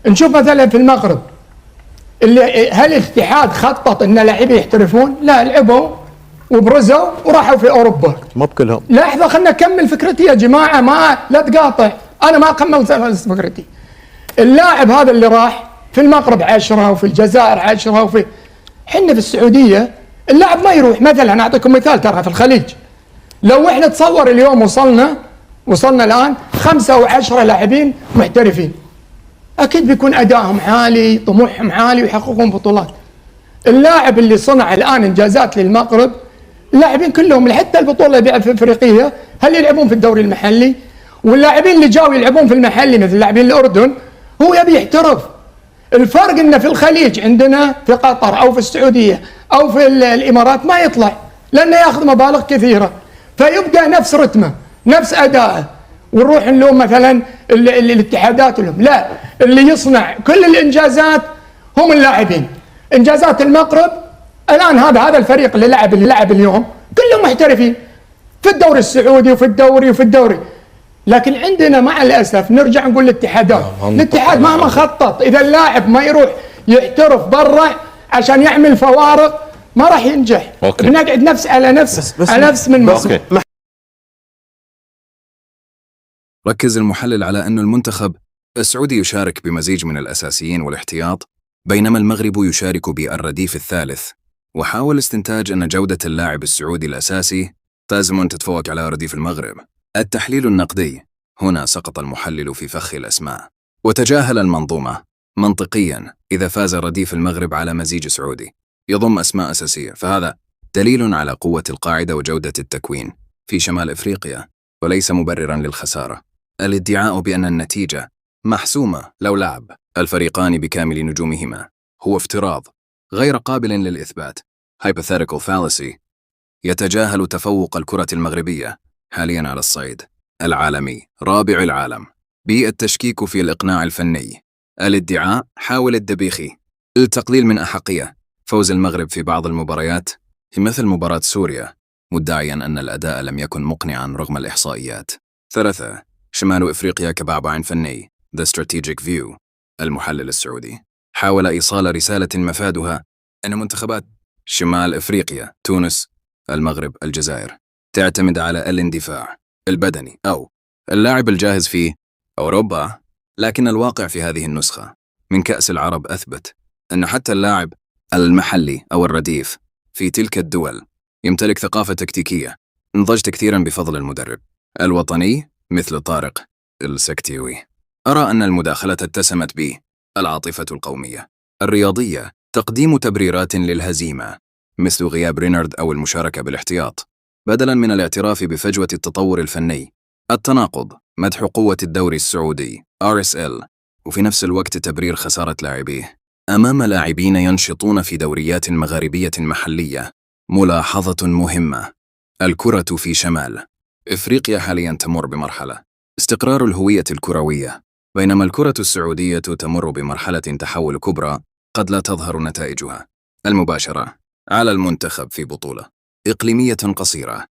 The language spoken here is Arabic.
نشوف مثلا في المغرب اللي هل الاتحاد خطط ان لاعبين يحترفون؟ لا، لعبوا وبرزوا وراحوا في اوروبا. مو بكلهم. لحظه خلنا نكمل فكرتي يا جماعه، ما لا تقاطع، انا ما كملت فكرتي. اللاعب هذا اللي راح في المغرب 10 وفي الجزائر 10 احنا في السعوديه اللاعب ما يروح. مثلا اعطيكم مثال، ترى في الخليج لو احنا تصور اليوم وصلنا الان 5 أو 10 لاعبين محترفين، اكيد بيكون ادائهم عالي، طموحهم عالي ويحققون بطولات. اللاعب اللي صنع الان انجازات للمغرب اللاعبين كلهم حتى البطوله الافريقيه هل يلعبون في الدوري المحلي؟ واللاعبين اللي جاوا يلعبون في المحلي مثل لاعبين الاردن هو يبي يحترف. الفرق انه في الخليج عندنا في قطر او في السعوديه او في الامارات ما يطلع لانه ياخذ مبالغ كثيره، فيبقى نفس رتمه نفس اداءه. ونروح نلوم مثلا الاتحادات لهم، لا، اللي يصنع كل الانجازات هم اللاعبين. انجازات المغرب الان هذا الفريق اللي لعب اليوم كلهم محترفين في الدوري السعودي وفي الدوري. لكن عندنا مع الاسف نرجع نقول الاتحادات، الاتحاد مهما خطط اذا اللاعب ما يروح يحترف برا عشان يعمل فوارق ما راح ينجح. بنقعد نفس على نفس من مصر. ركز المحلل على أن المنتخب السعودي يشارك بمزيج من الأساسيين والاحتياط، بينما المغرب يشارك بالرديف الثالث، وحاول استنتاج أن جودة اللاعب السعودي الأساسي لازم تتفوق على رديف المغرب. التحليل النقدي: هنا سقط المحلل في فخ الأسماء وتجاهل المنظومة. منطقياً إذا فاز رديف المغرب على مزيج سعودي يضم أسماء أساسية، فهذا دليل على قوة القاعدة وجودة التكوين في شمال إفريقيا، وليس مبرراً للخسارة. الادعاء بأن النتيجة محسومة لو لعب الفريقان بكامل نجومهما هو افتراض غير قابل للإثبات hypothetical fallacy. يتجاهل تفوق الكرة المغربية حالياً على الصعيد العالمي رابع العالم بالتشكيك في الإقناع الفني. الادعاء حاول الدبيخي التقليل من أحقية فوز المغرب في بعض المباريات مثل مباراة سوريا، مدعياً أن الأداء لم يكن مقنعاً رغم الإحصائيات. 3. شمال إفريقيا كبعبع فني The Strategic View. المحلل السعودي حاول إيصال رسالة مفادها أن منتخبات شمال إفريقيا، تونس، المغرب، الجزائر تعتمد على الاندفاع البدني أو اللاعب الجاهز في أوروبا، لكن الواقع في هذه النسخة من كأس العرب أثبت أن حتى اللاعب المحلي أو الرديف في تلك الدول يمتلك ثقافة تكتيكية نضجت كثيراً بفضل المدرب الوطني مثل طارق السكتيوي. أرى أن المداخلة اتسمت به العاطفة القومية الرياضية، تقديم تبريرات للهزيمة مثل غياب رينارد أو المشاركة بالاحتياط بدلاً من الاعتراف بفجوة التطور الفني. التناقض: مدح قوة الدوري السعودي RSL وفي نفس الوقت تبرير خسارة لاعبيه أمام لاعبين ينشطون في دوريات مغاربية محلية. ملاحظة مهمة: الكرة في شمال إفريقيا حالياً تمر بمرحلة استقرار الهوية الكروية، بينما الكرة السعودية تمر بمرحلة تحول كبرى قد لا تظهر نتائجها المباشرة على المنتخب في بطولة إقليمية قصيرة.